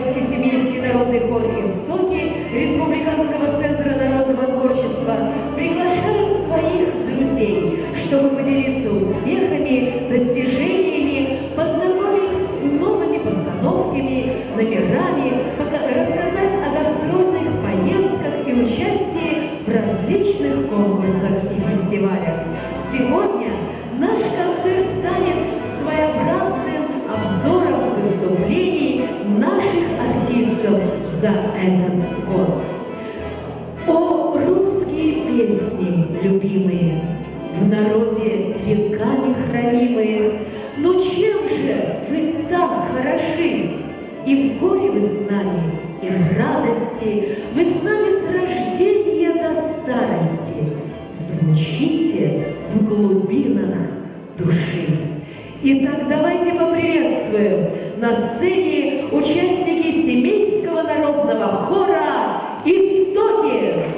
Уральский семейский народный хор «Истоки» Республиканского центра народного творчества приглашает своих друзей, чтобы поделиться успехами, достижениями, познакомить с новыми постановками, номерами, рассказать о гастрольных поездках и участии в различных конкурсах и фестивалях. Сегодня наш концерт станет своеобразным обзором выступлений наших артистов за этот год. О, русские песни, любимые, в народе веками хранимые, ну чем же вы так хороши? И в горе вы с нами, и в радости, вы с нами с рождения до старости. Звучите в глубинах души. Итак, давайте поприветствуем на сцене участники семейского народного хора «Истоки».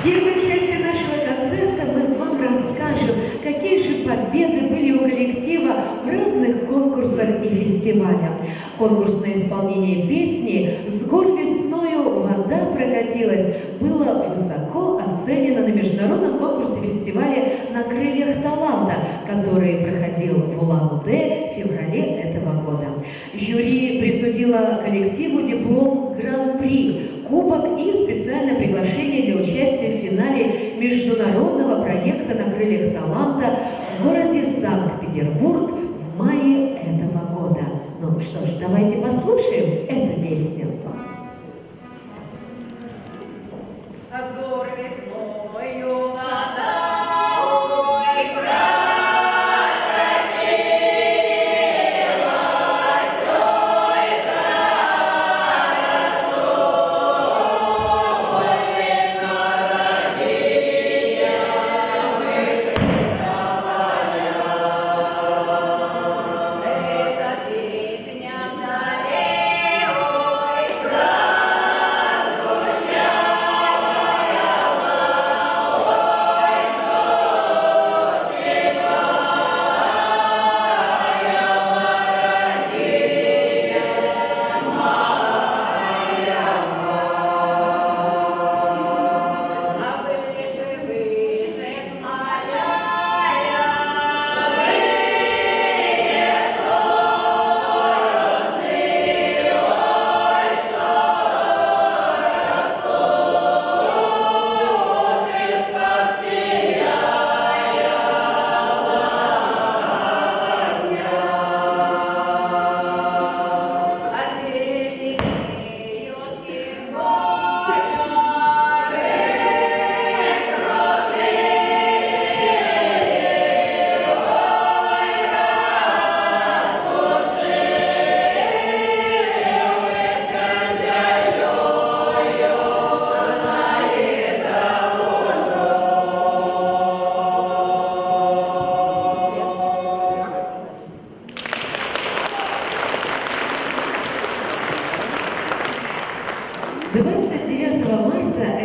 В первой части нашего концерта мы вам расскажем, какие же победы были у коллектива в разных конкурсах и фестивалях. Конкурсное исполнение песни «С гор весною вода прокатилась» было высоко оценено на международном конкурсе фестивале «На крыльях таланта», который проходил в Улан-Удэ в феврале этого года. Жюри присудило коллективу диплом Гран-при, кубок и специальное приглашение для участия в финале международного проекта «На крыльях таланта» в городе Санкт-Петербург в мае этого года. Ну что ж, давайте послушаем эту песню.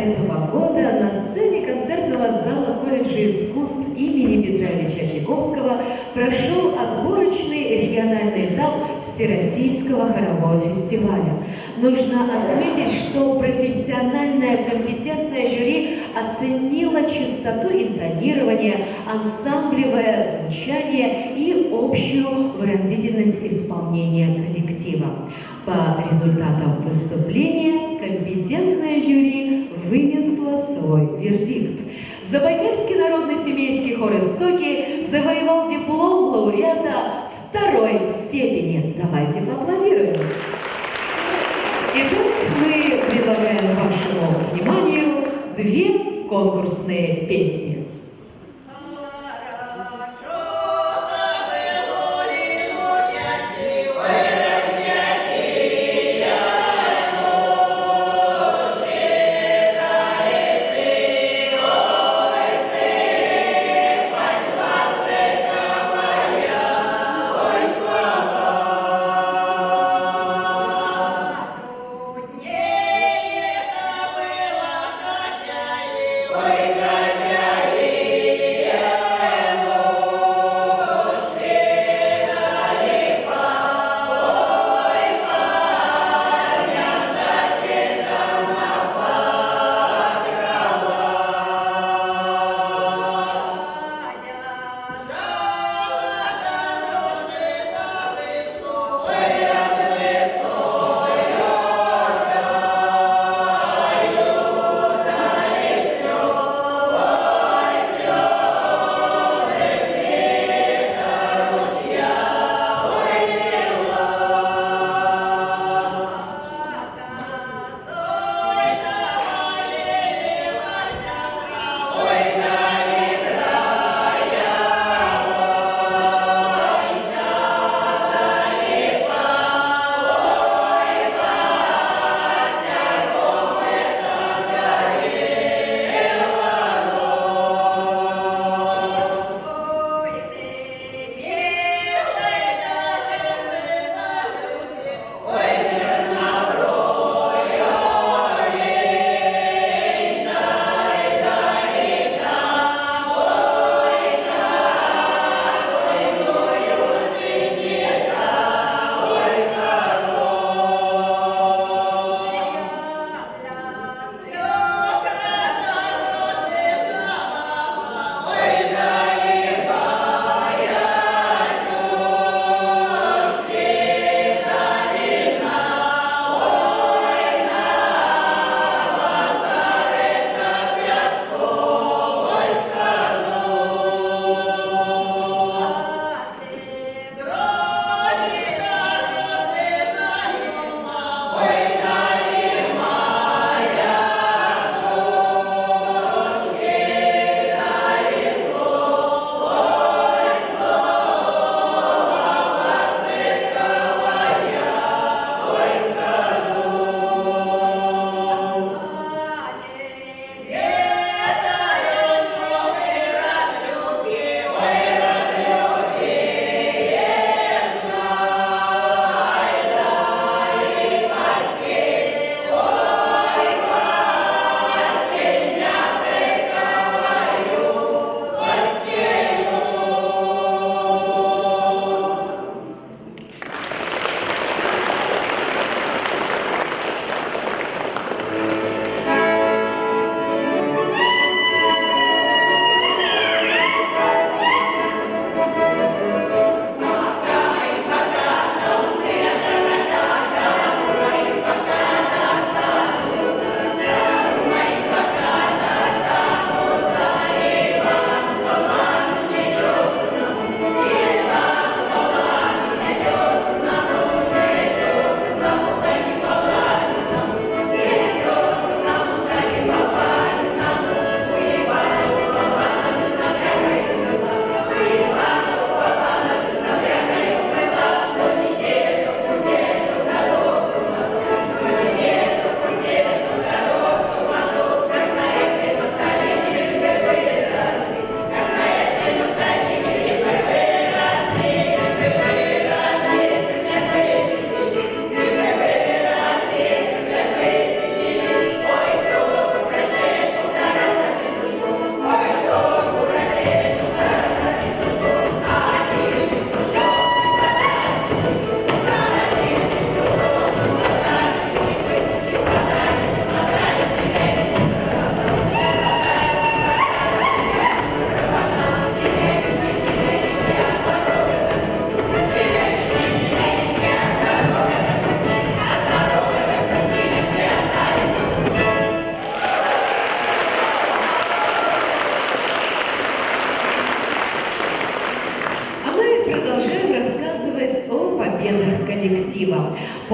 этого года на сцене концертного зала колледжа искусств имени Петра Ильича Чайковского прошел отборочный региональный этап Всероссийского хорового фестиваля. Нужно отметить, что профессиональное компетентное жюри оценило чистоту интонирования, ансамблевое звучание и общую выразительность исполнения коллектива. По результатам выступления компетентное жюри вынесло свой вердикт. Забайкальский народный семейский хор «Истоки» завоевал диплом лауреата второй степени. Давайте поаплодируем. Итак, мы предлагаем вашему вниманию две конкурсные песни. Ой, Катя,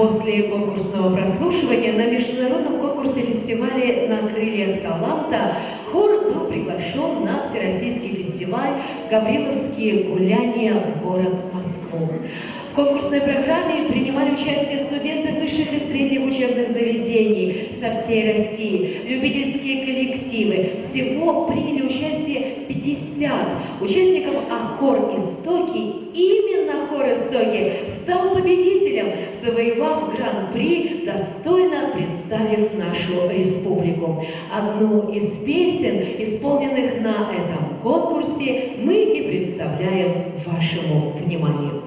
После конкурсного прослушивания на международном конкурсе фестиваля «На крыльях таланта» хор был приглашен на Всероссийский фестиваль «Гавриловские гуляния» в город Москву. В конкурсной программе принимали участие студенты высших и средних учебных заведений со всей России, любительские коллективы. Всего приняли участие 50 участников, а хор «Истоки», именно хор «Истоки», стал победителем, завоевав гран-при, достойно представив нашу республику. Одну из песен, исполненных на этом конкурсе, мы и представляем вашему вниманию.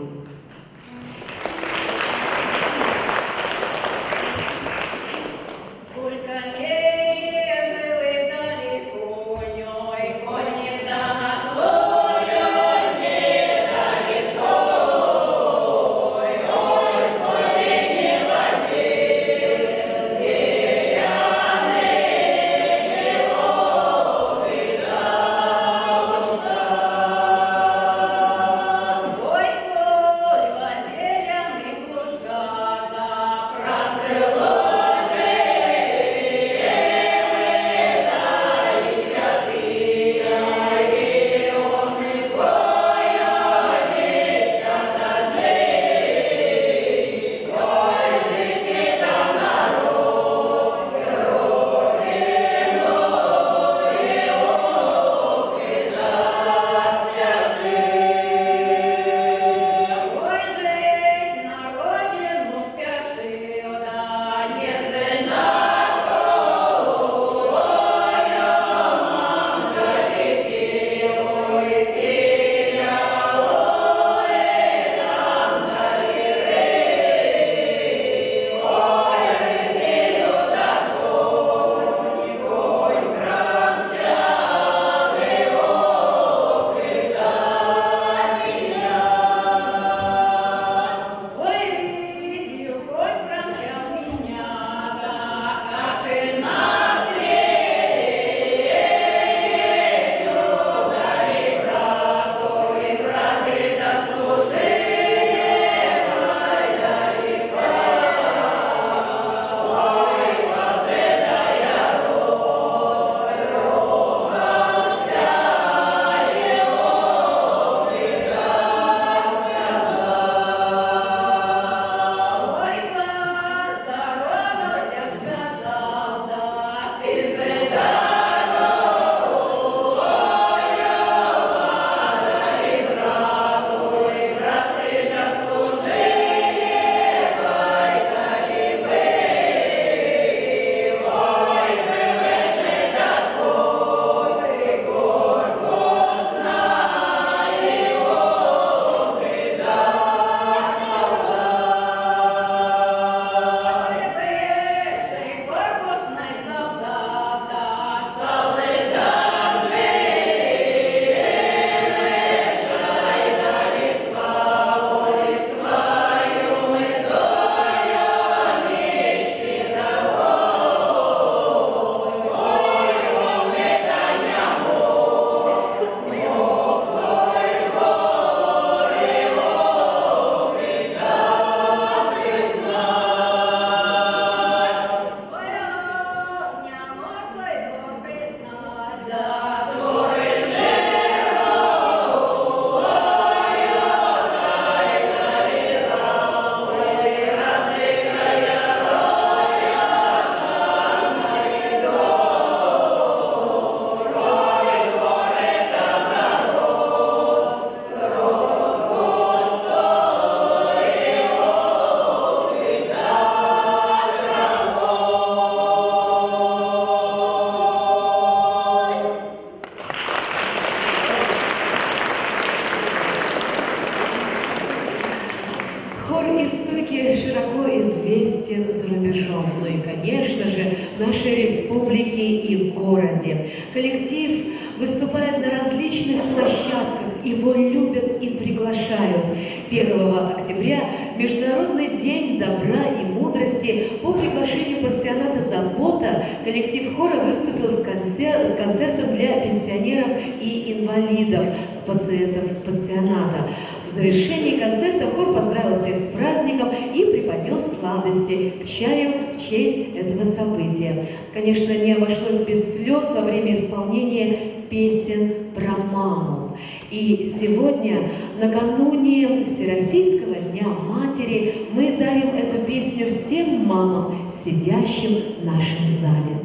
широко известен за рубежом, ну и, конечно же, в нашей республике и городе. Коллектив выступает на различных площадках, его любят и приглашают. 1 октября – Международный день добра и мудрости. По приглашению пансионата «Забота» коллектив хора выступил с концертом для пенсионеров и инвалидов, пациентов пансионата. В завершении концерта хор поздравил всех с праздником и преподнес сладости к чаю в честь этого события. Конечно, не обошлось без слез во время исполнения песен про маму. И сегодня, накануне Всероссийского дня матери, мы дарим эту песню всем мамам, сидящим в нашем зале.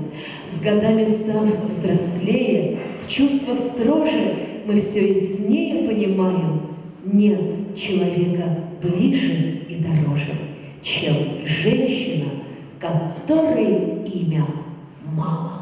С годами став взрослее, в чувствах строже, мы все яснее понимаем, нет человека ближе и дороже, чем женщина, которой имя мама.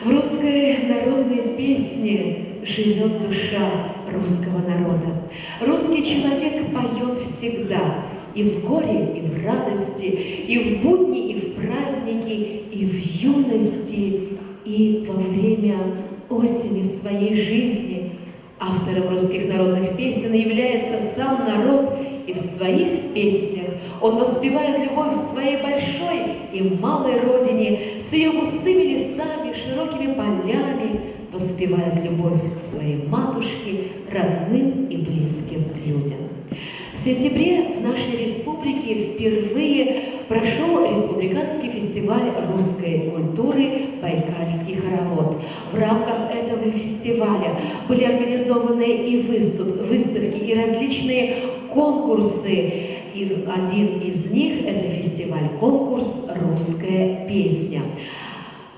В русской народной песне живет душа русского народа. Русский человек поет всегда, и в горе, и в радости, и в будни, и в праздники, и в юности, и во время осени своей жизни. Автором русских народных песен является сам народ, и в своих песнях он воспевает любовь к своей большой и малой родине, с ее густыми лесами, широкими полями, воспевает любовь к своей матушке, родным и близким людям. В сентябре в нашей республике впервые прошел Республиканский фестиваль русской культуры «Байкальский хоровод». В рамках этого фестиваля были организованы и выставки, и различные конкурсы. И один из них – это фестиваль-конкурс «Русская песня».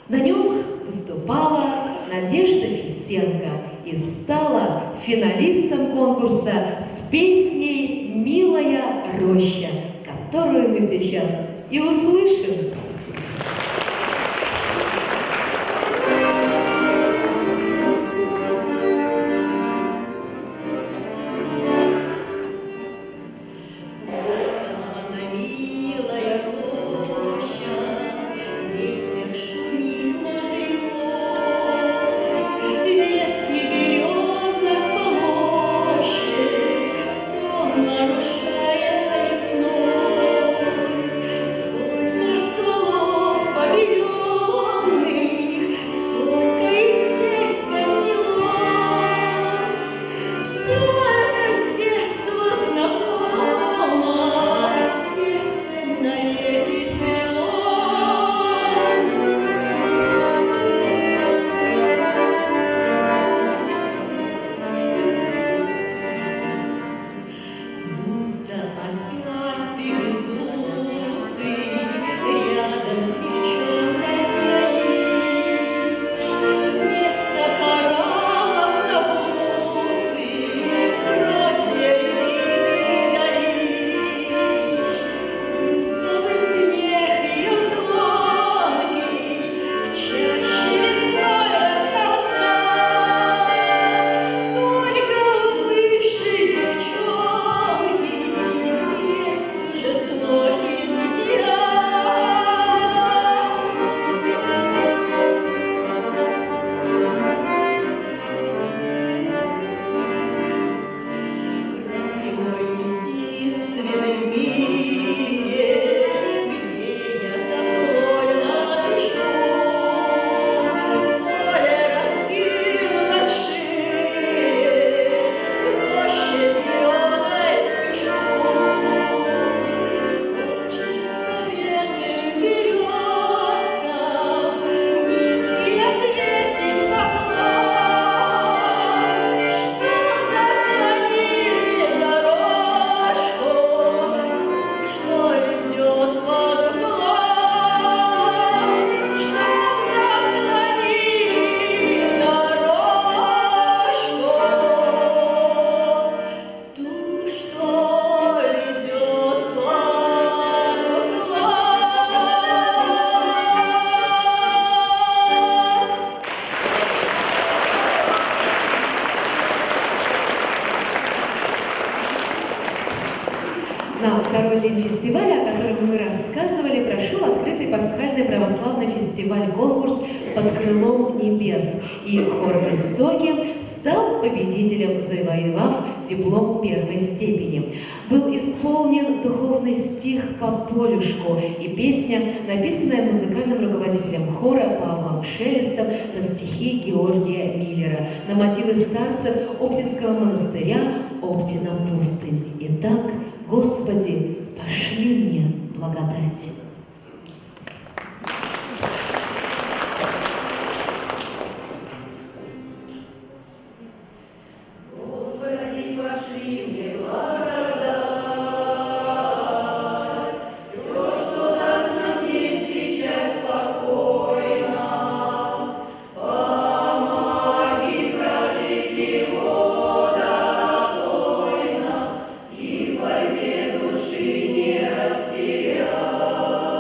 На нем выступала Надежда Фисенко и стала финалистом конкурса с песней «Милая роща», которую мы сейчас и услышим. На второй день фестиваля, о котором мы рассказывали, прошел открытый пасхальный православный фестиваль-конкурс «Под крылом небес». И хор в Истоке стал победителем, завоевав диплом первой степени. Был исполнен духовный стих по полюшку и песня, написанная музыкальным руководителем хора Павлом Шелестом на стихи Георгия Миллера, на мотивы старцев Оптинского монастыря «Оптина пустынь». Итак, Господи, пошли мне благодать. Господи, пошли мне благодать. Все, что даст нам день встречать спокойно. Помоги прожить его достойно и во мне души не растерять.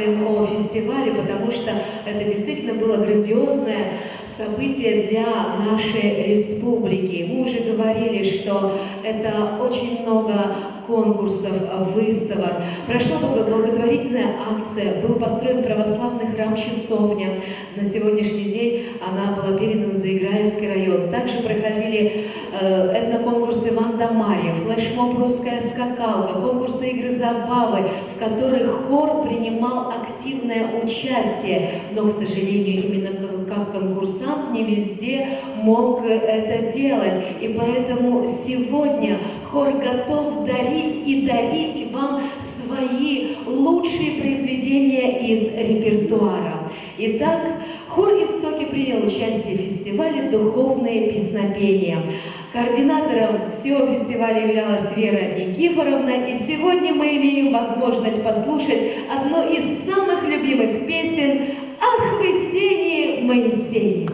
рассказываем о фестивале, потому что это действительно было грандиозное событие для нашей республики. Мы уже говорили, что это очень много конкурсов, выставок. Прошла благотворительная акция, был построен православный храм «Часовня». На сегодняшний день она была передана в Заиграевский район. Также проходили этноконкурсы «Ванда-Марья», флешмоб «Русская скакалка», конкурсы игры забавы, в которых хор принимал активное участие. Но, к сожалению, именно как конкурсант не везде мог это делать. И поэтому сегодня хор готов дарить вам свои лучшие произведения из репертуара. Итак, хор «Истоки» принял участие в фестивале «Духовные песнопения». Координатором всего фестиваля являлась Вера Никифоровна, и сегодня мы имеем возможность послушать одну из самых любимых песен «Ах вы, сени, Моисей».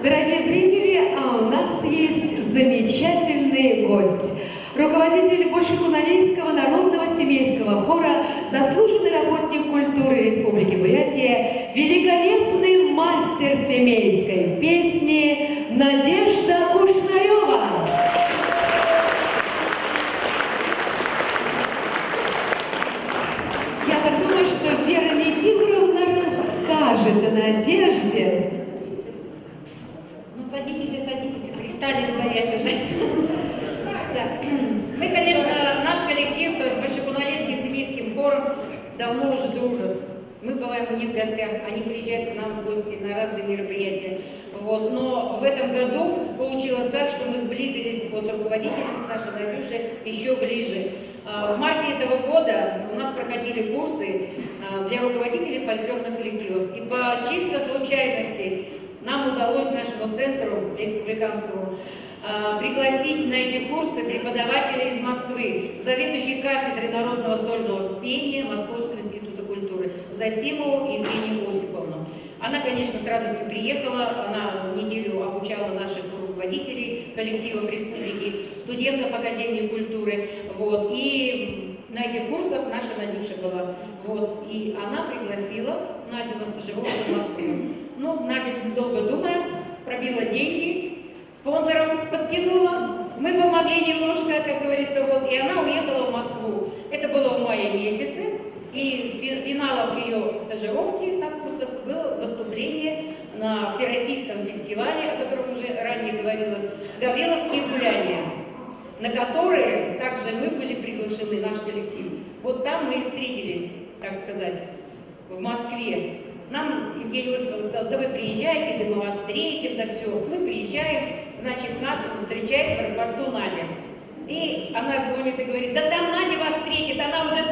Дорогие зрители, а у нас есть замечательный гость. Руководитель Большекуналийского народного семейского хора, заслуженный работник культуры Республики Бурятия, великолепный мастер семейской песни Надежда Кушнарева. Я так думаю, что Вера Никифоровна расскажет о Надежде. Садитесь, перестали стоять уже. Да. Мы, конечно, наш коллектив с Большекуналийским семейским хором давно уже дружат. Мы бываем у них в гостях, они приезжают к нам в гости на разные мероприятия. Вот. Но в этом году получилось так, что мы сблизились с руководителем, с нашей Надюшей, еще ближе. В марте этого года у нас проходили курсы для руководителей фольклорных коллективов. И по чистой случайности нам удалось нашему центру республиканскому пригласить на эти курсы преподавателя из Москвы, заведующей кафедрой народного сольного пения Московского института культуры Засимову Евгению Осиповну. Она, конечно, с радостью приехала, она неделю обучала наших руководителей коллективов республики, студентов Академии культуры. Вот. И на этих курсах наша Надюша была. Вот. И она пригласила Надю на стажировку в Москву. Ну, Надя, долго думая, пробила деньги, спонсоров подтянула, мы помогли немножко, как говорится, вот, и она уехала в Москву. Это было в мае месяце, и финалом ее стажировки на курсах было выступление на Всероссийском фестивале, о котором уже ранее говорилось, «Гавриловские гуляния», на которые также мы были приглашены, наш коллектив. Вот там мы и встретились, так сказать, в Москве. Нам Евгений Осипович сказал: да вы приезжайте, да мы вас встретим, да все. Мы приезжаем, значит, нас встречает в аэропорту Надя. И она звонит и говорит: да там Надя вас встретит, она уже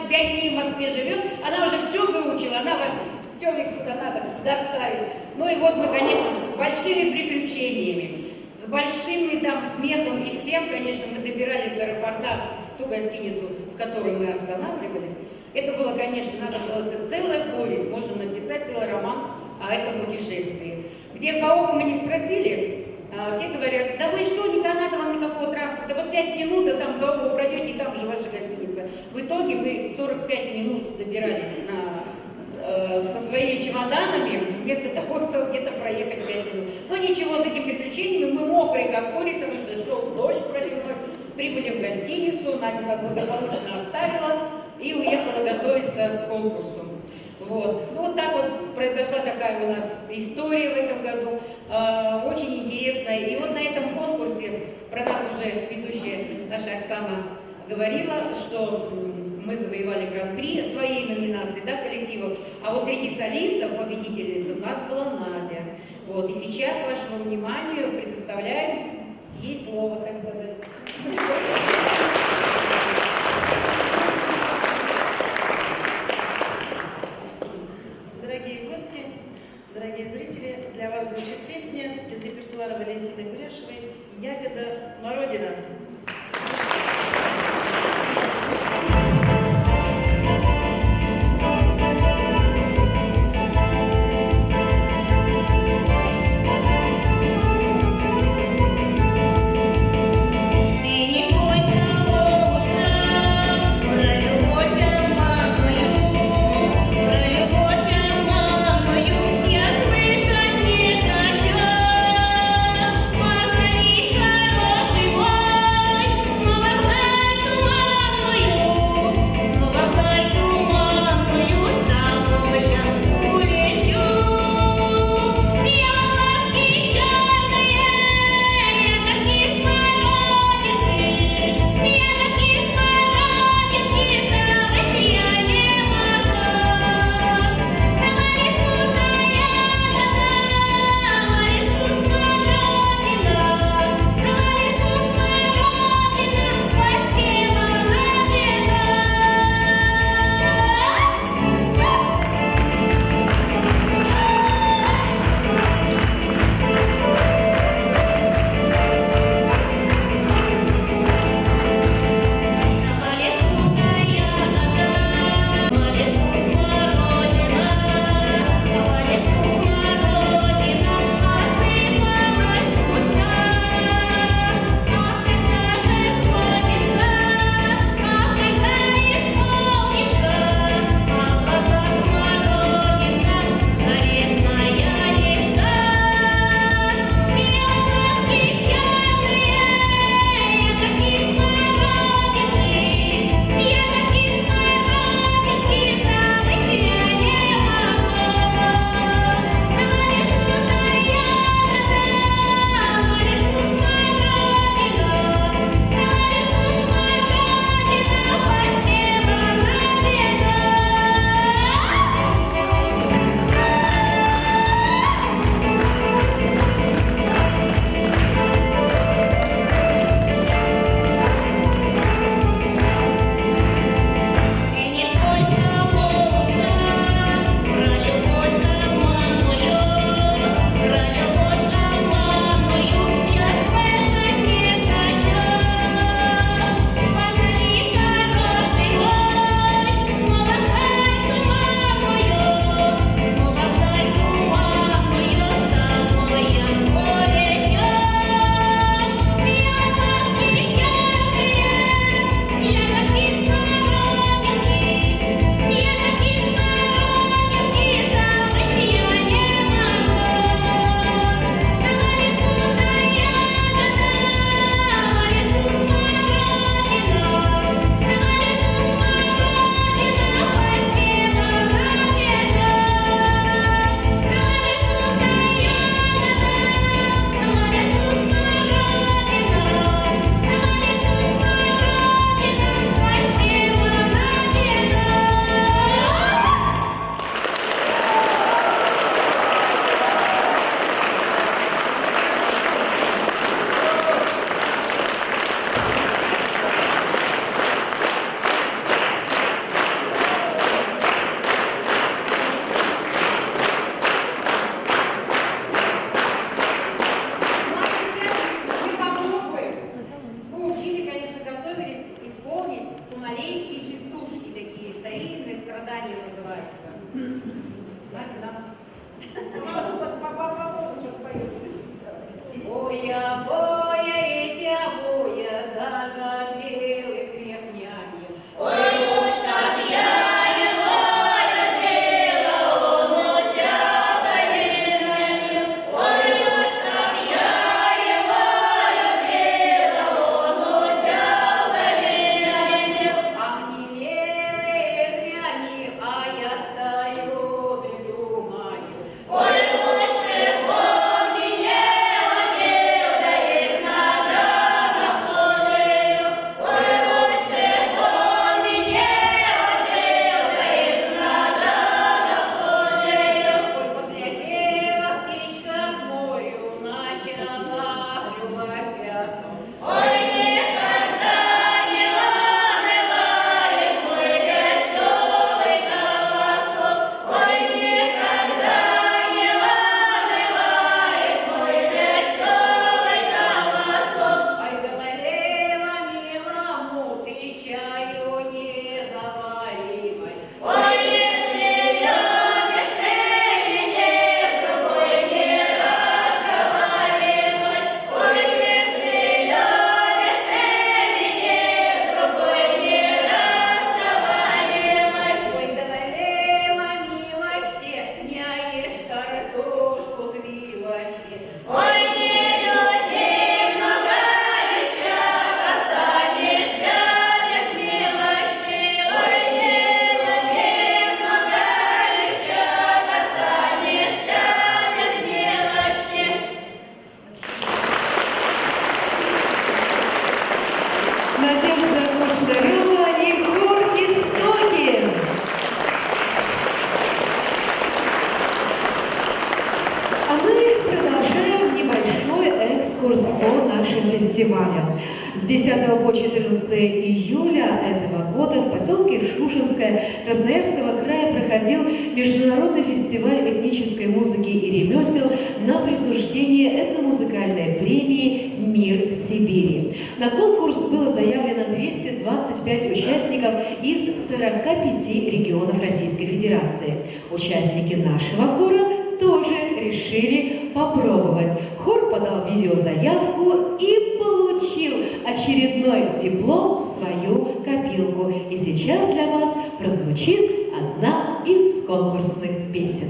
5 дней в Москве живет, она уже все выучила, она вас Тёмик куда надо доставить. Ну и вот мы, конечно, с большими приключениями, с большим там смехом и всем, конечно, мы добирались с аэропорта в ту гостиницу, в которой мы останавливались. Это было, конечно, надо было, это целая повесть, можно написать целый роман о этом путешествии. Где кого бы мы не спросили, все говорят, да вы что, не надо вам никакого транспорта, вот 5 минут, а там за угол пройдете, и там же ваша гостиница. В итоге мы 45 минут добирались со своими чемоданами, вместо того, чтобы где-то проехать 5 минут. Но ничего, с этими приключениями мы мокрые, как курица, потому что шел дождь проливной, прибыли в гостиницу, Надя нас благополучно оставила и уехала готовиться к конкурсу. Вот. Ну, вот так вот произошла такая у нас история в этом году, очень интересная. И вот на этом конкурсе, про нас уже ведущая наша Оксана говорила, что мы завоевали гран-при своей номинации, да, коллективов, а вот среди солистов, победительниц у нас была Надя. Вот. И сейчас вашему вниманию предоставляем ей слово, так сказать. Дорогие гости, дорогие зрители, для вас звучит песня из репертуара Валентины Куляшевой «Ягода смородина». Позови хороший мой. фестиваля. С 10 по 14 июля этого года в поселке Шушенское Красноярского края проходил международный фестиваль этнической музыки и ремесел на присуждение этномузыкальной премии «Мир Сибири». На конкурс было заявлено 225 участников из 45 регионов Российской Федерации. Участники нашего хора тоже решили попробовать. Хор подал видеозаявку и получил очередной диплом в свою копилку. И сейчас для вас прозвучит одна из конкурсных песен.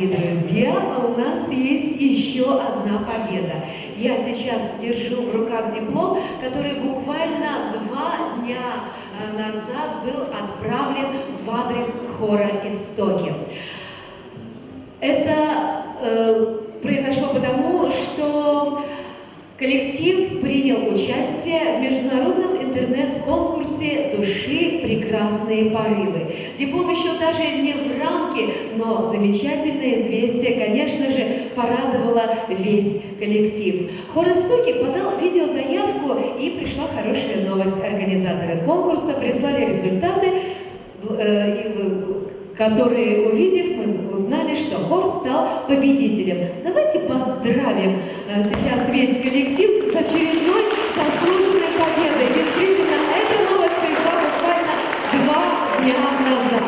Друзья, у нас есть еще одна победа. Я сейчас держу в руках диплом, который буквально 2 дня назад был отправлен в адрес хора «Истоки». Это произошло потому, что коллектив принял участие в международном интернет-конкурсе «Души прекрасные порывы». Диплом еще даже не в рамке, но замечательное известие, конечно же, порадовало весь коллектив. Хор «Истоки» подал видеозаявку, и пришла хорошая новость. Организаторы конкурса прислали результаты, которые, увидев, мы узнали, что хор стал победителем. Давайте поздравим сейчас весь коллектив с очередной заслуженной победой. Действительно, эта новость пришла буквально 2 дня назад.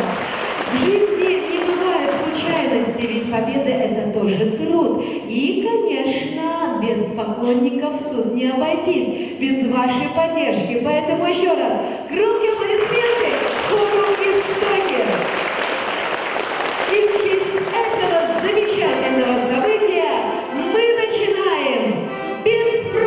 В жизни не бывает случайности, ведь победа – это тоже труд. И, конечно, без поклонников тут не обойтись, без вашей поддержки. Поэтому еще раз громкие аплодисменты хору «Истоки». И в честь этого замечательного события мы начинаем беспроигрышный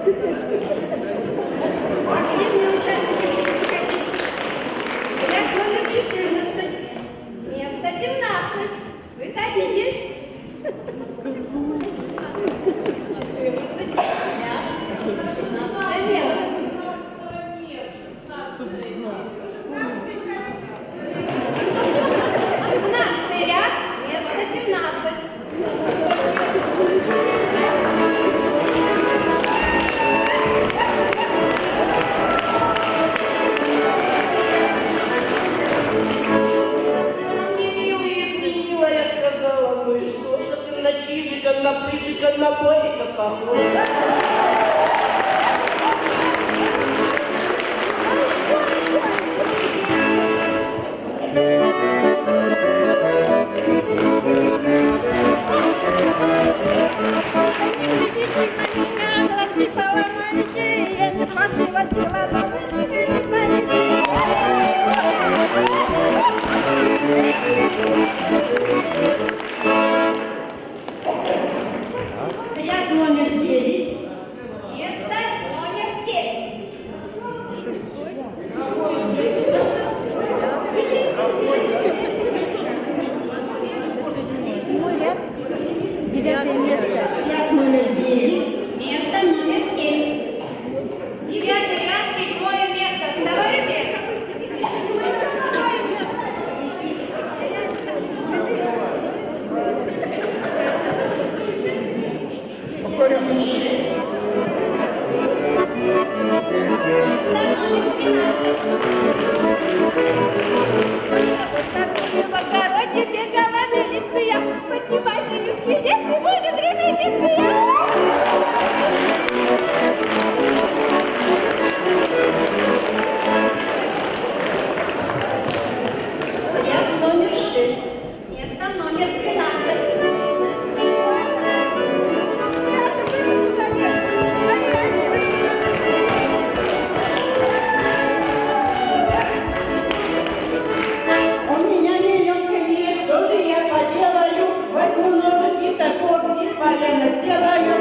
Активные участники. Ряд номер 14. Место 17. Выходите. На пышика, на болика похож. Воспитала мою детей, я не смогла сила, но вы ряд номер 9. Место номер 7. Мой ряд. 9 место. Ряд номер 9. Место номер 7. 9 ряд, 7 место. Вставайте. Номер 6. Место номер 12. В огороде бегала милиция, поднимайте юбки, дети, будет репетиция. Ряд номер 6. Место номер 12. У меня миллион копеек, что же я поделаю? Возьму ножик и топор, из полена сделаю.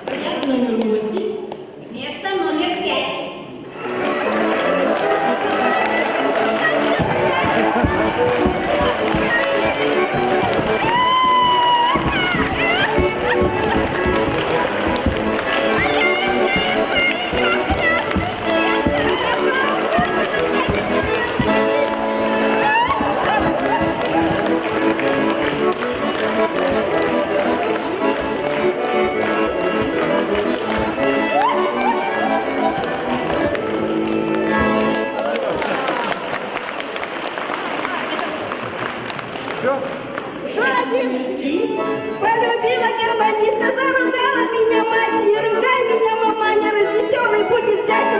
Ряд номер 8. Место номер 5. Полюбила гармониста, заругала меня мать, не ругай меня, мама, не развеселый будет зять.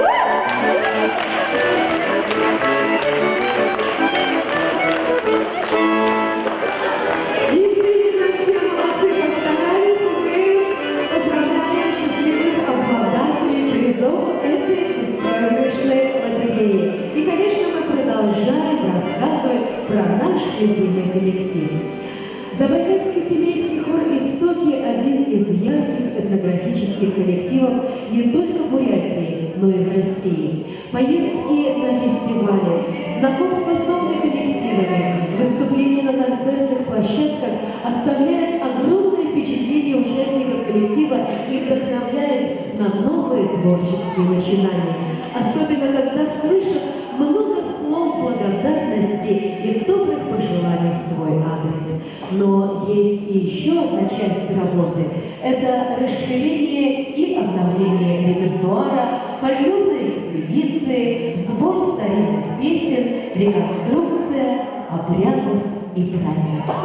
Действительно, все молодцы постарались. Мы поздравляем счастливых обладателей призов этой беспроигрышной лотереи. И, конечно, мы продолжаем рассказывать про наш любимый коллектив. Забайкальский семейский хор «Истоки» – один из ярких этнографических коллективов не только в Бурятии, но и в России. Поездки на фестивали, знакомство с новыми коллективами, выступления на концертных площадках оставляют огромное впечатление участников коллектива и вдохновляют на новые творческие начинания. Особенно, когда слышат много слов благодарности и добрых пожеланий в свой адрес. Но есть и еще одна часть работы. Это расширение и обновление репертуара, фольклорные экспедиции, сбор старинных песен, реконструкция обрядов и праздников.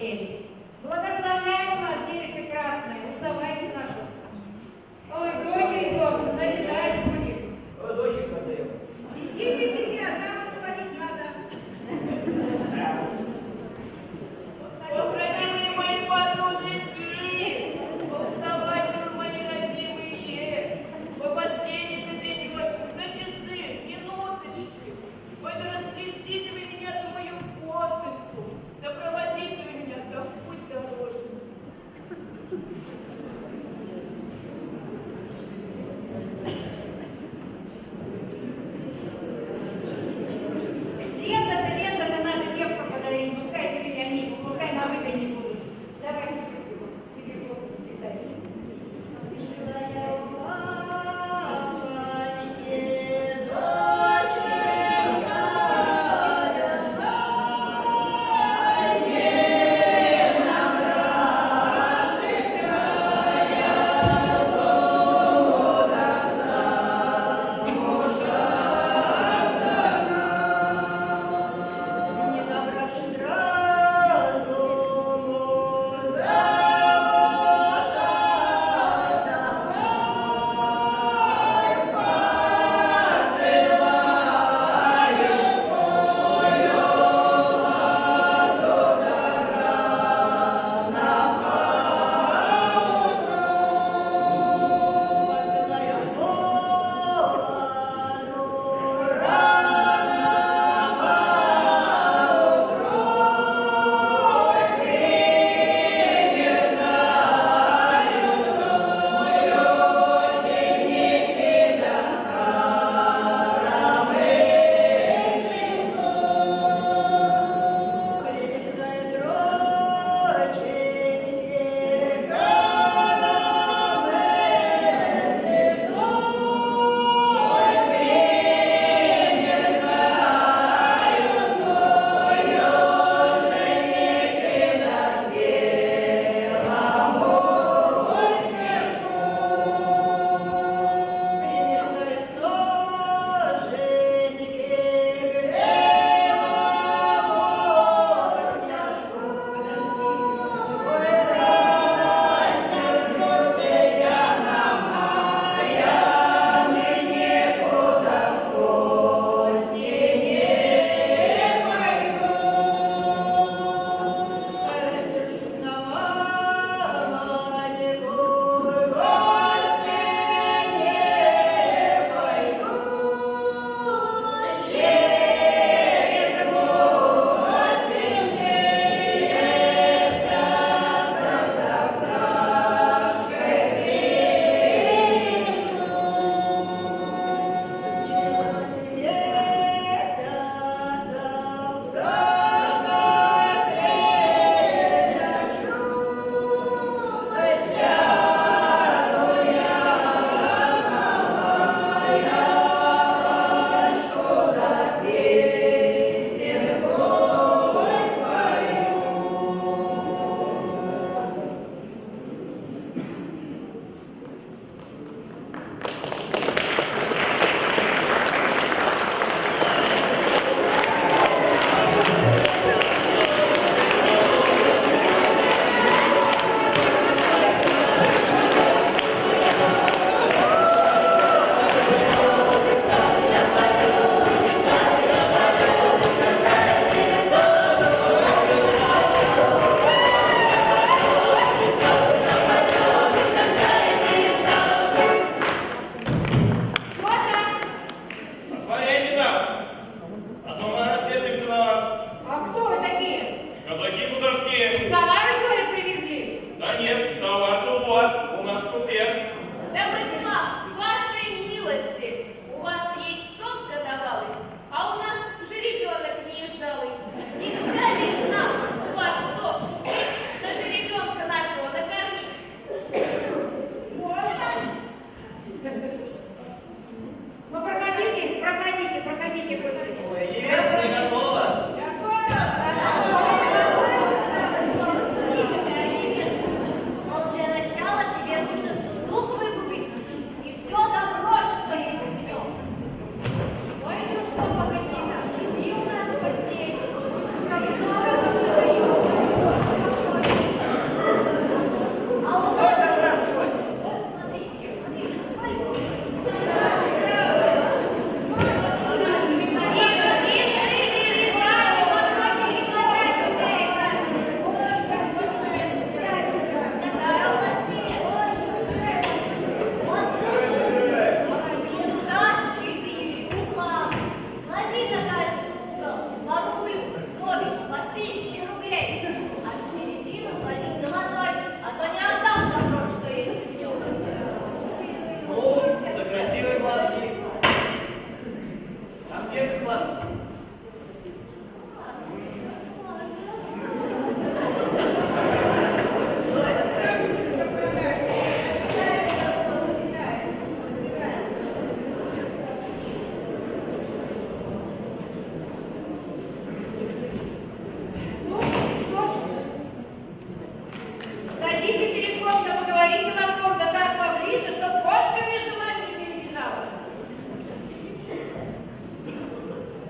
есть. Благословляем нас, девицы красные, уж давайте нашу. Ой, доченьку, наряжать будем. Доченька даем. Сиди, а замуж ходить надо. Охранимые мои подруженьки, повставайте вы, мои родимые, по постели на денечек, на часы, минуточки. Ой, да расплетите вы меня до мою косынку, да проводите вы меня до путь дорожный.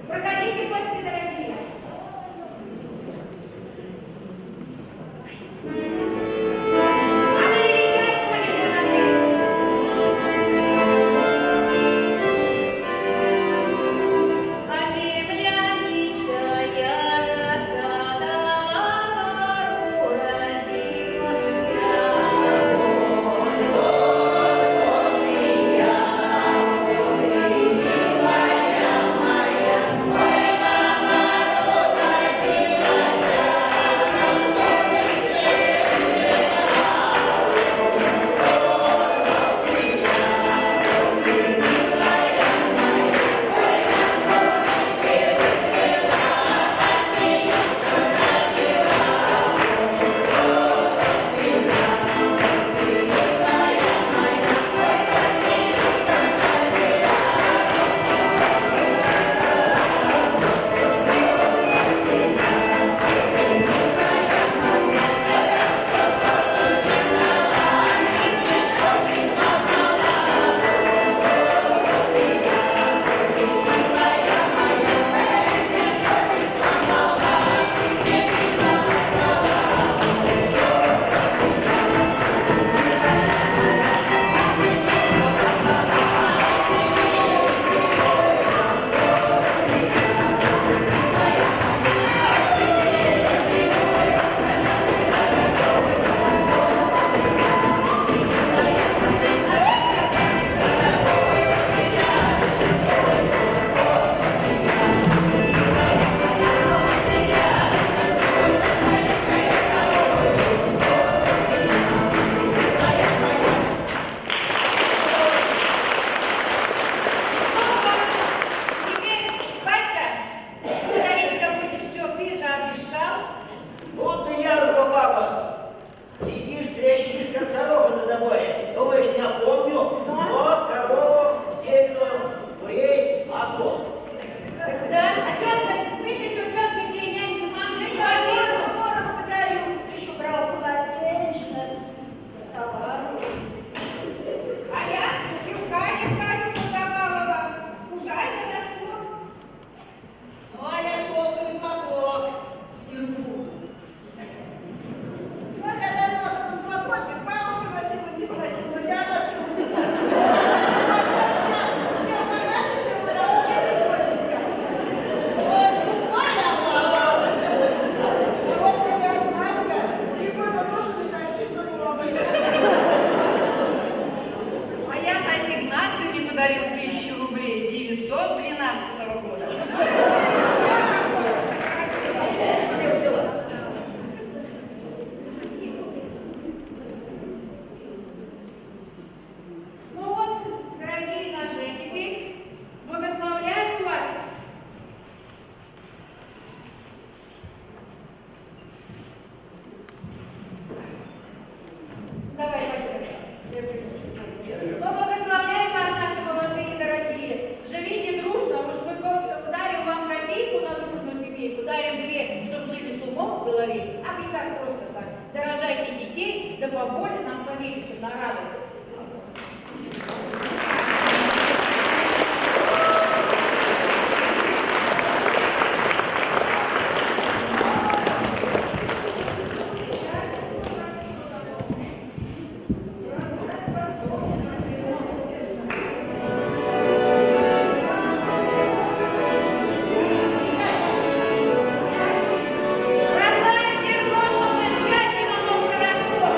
Проходите, гости дорогие. А мы величать будем на ты. А земляничка ягодка дала пару родилась. Теперь, батька, ты дарить-то будешь, что ты же обещал? Вот и я, папа. Сидишь, трещишь, как сорока на заборе. Думаешь, не помню? Вот корову, стельную, курей, а то. Да, а тетка, выпечу тетке тебе няньки, мам, ты садись. Скоро подарю. Ты еще брал полотенце, товару. А я руками подавала вам. Ужасно господ. Ну, а я шелковый платок. Терпу. Вот это вот платочек, бабушка носила, не спросила, я ношу. С чем богато, чем богато, чем не хочется. Ой, скупая мама. А вот моя маска, ребенка тоже не тащи, что ли, ловить. А я ассигнации не подарил 1000 рублей 912 года. Ну вот, дорогие наши, а теперь благословляем вас. Давай, Василий, держи. Ну, благословляем вас, наши молодые дорогие. Живите дружно, уж мы дарим вам копейку на дружную семейку, дарим 2, чтобы жили с умом в голове, а не так просто так. Дорожайте детей, да поболее нам Савельичем на радость. Бросаем всех прошлого счастья на новый городок.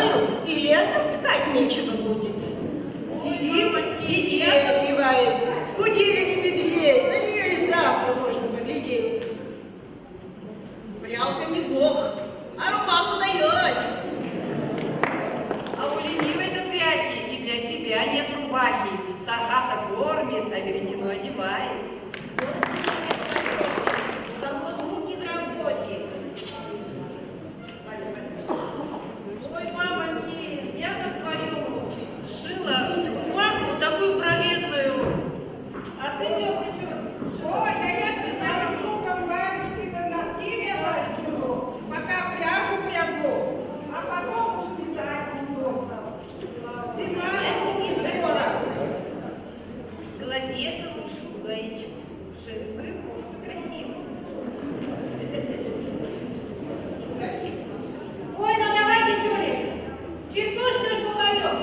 знаю, и летом ткать нечего будет. Или детей одевает. В Кудилине медведь, на нее и завтра можно поглядеть. Прялка не бог, а рубаху дает. А у ленивой-то пряхи и для себя нет рубахи. Сахата кормит, а веретено одевает. Зато руки в работе. Ой, мамоньки, я-то свою шила рубаху такую проветную. А ты что? Ой, да я с старым луком варежки на носки вязать, пока пряжу прягу, а потом уж вязать буду. Зима не скоро. Глазетку вышу, гаечку. Шерстную кофту красиво. Ой, ну давайте, Чули, чертушку ж попоем.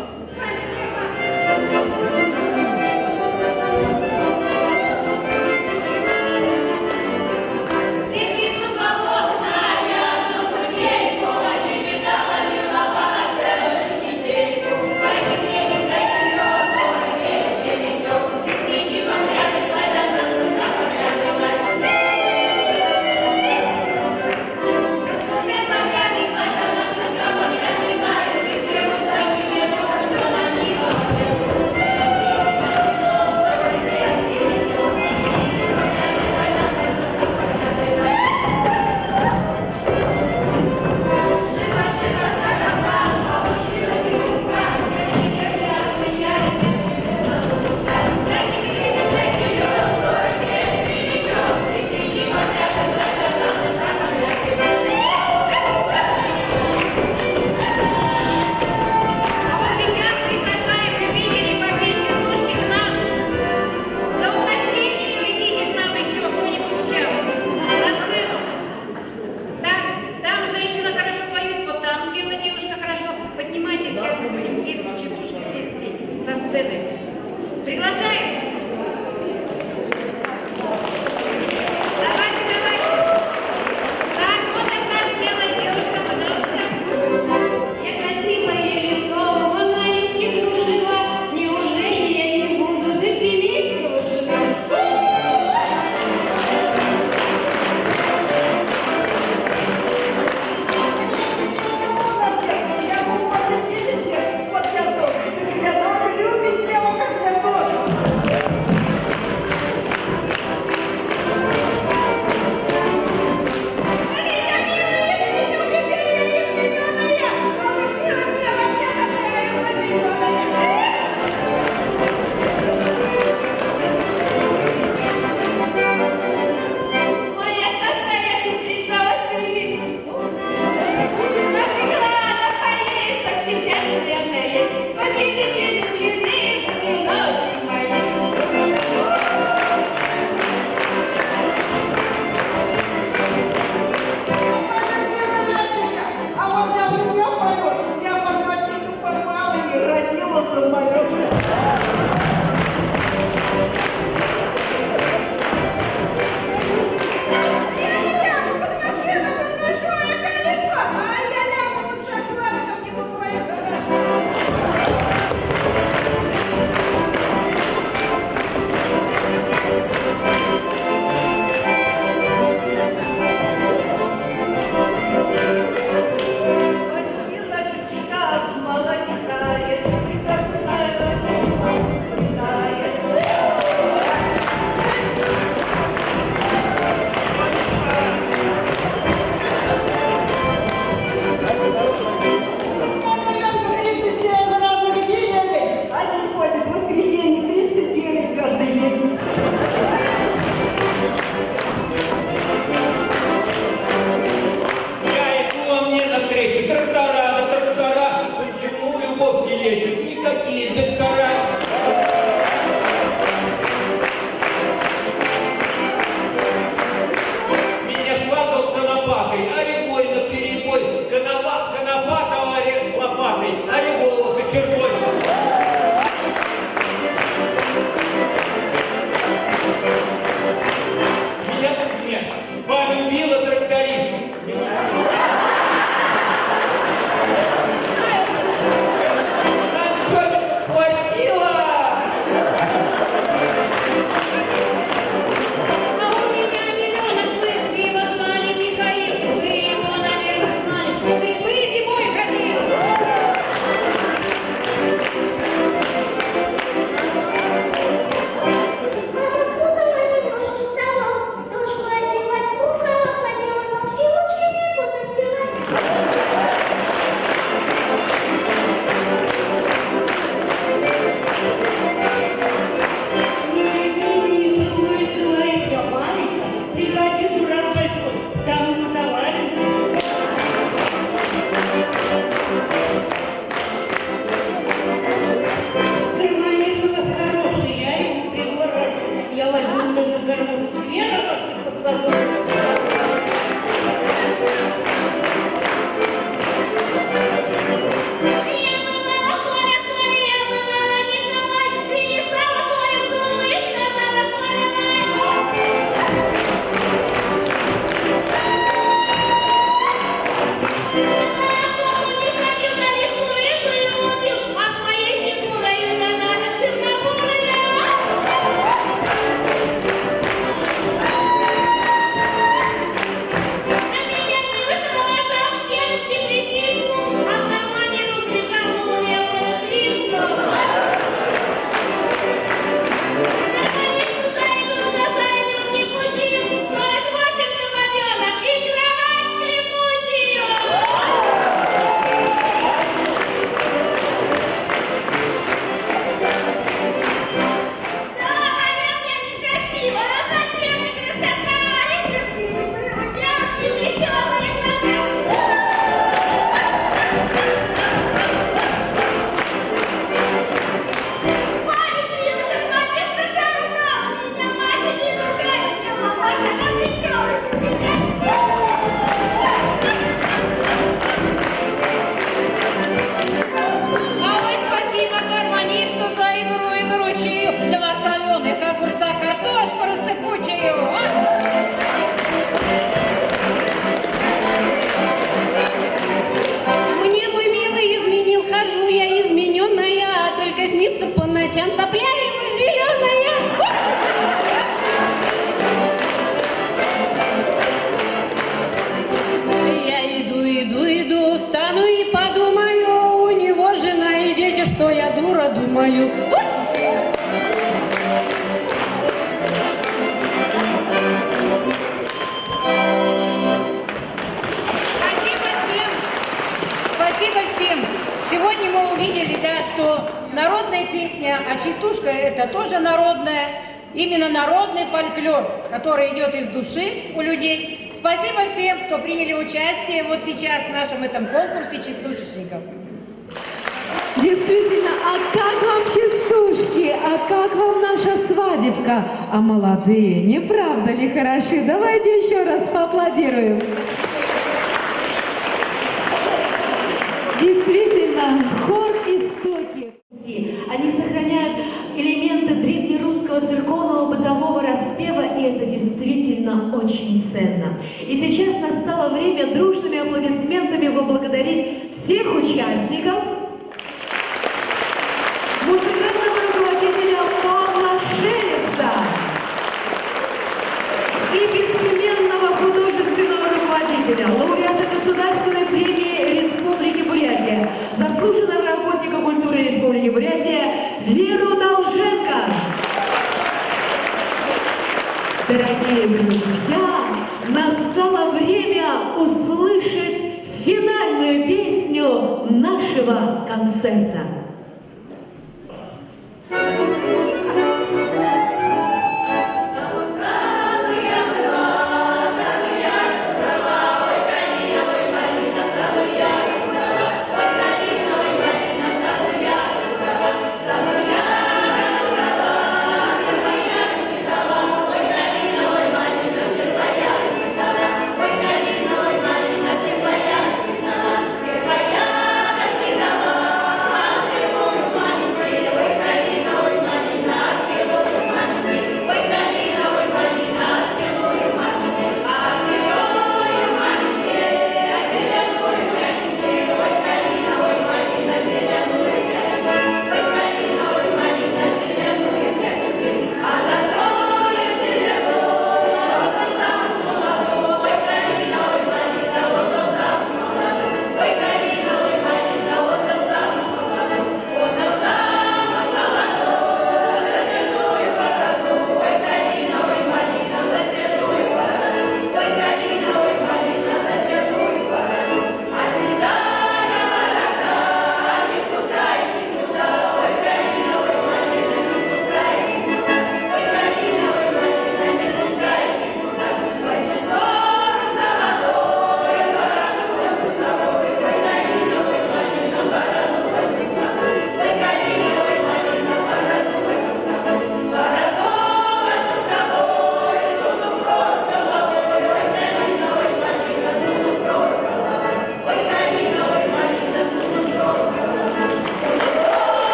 мою. Спасибо всем. Спасибо всем. Сегодня мы увидели, да, что народная песня, а частушка это тоже народная, именно народный фольклор, который идет из души у людей. Спасибо всем, кто приняли участие вот сейчас в нашем этом конкурсе частушечников. Действительно, а как вам частушки? А как вам наша свадебка? А молодые, не правда ли хороши? Давайте еще раз поаплодируем. Действительно, хор истоки. Они сохраняют элементы древнерусского церковного бытового распева, и это действительно очень ценно. И сейчас настало время дружными аплодисментами поблагодарить всех участников, музыкального руководителя Павла Шелеста и бессменного художественного руководителя, лауреата Государственной премии Республики Бурятия, заслуженного работника культуры Республики Бурятия Веру Долженко. Дорогие друзья, настало время услышать финальную песню нашего концерта.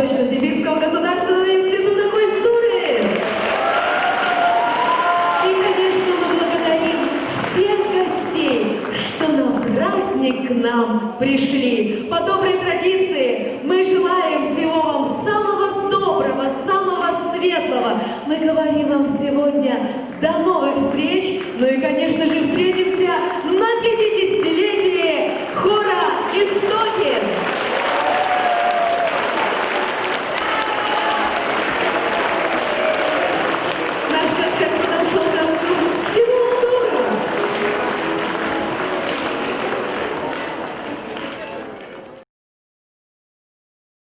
Восточно-Сибирского государственного института культуры. И, конечно, мы благодарим всех гостей, что на праздник к нам пришли. По доброй традиции мы желаем всего вам самого доброго, самого светлого. Мы говорим вам сегодня до новых встреч. Ну и, конечно же, встретимся на 50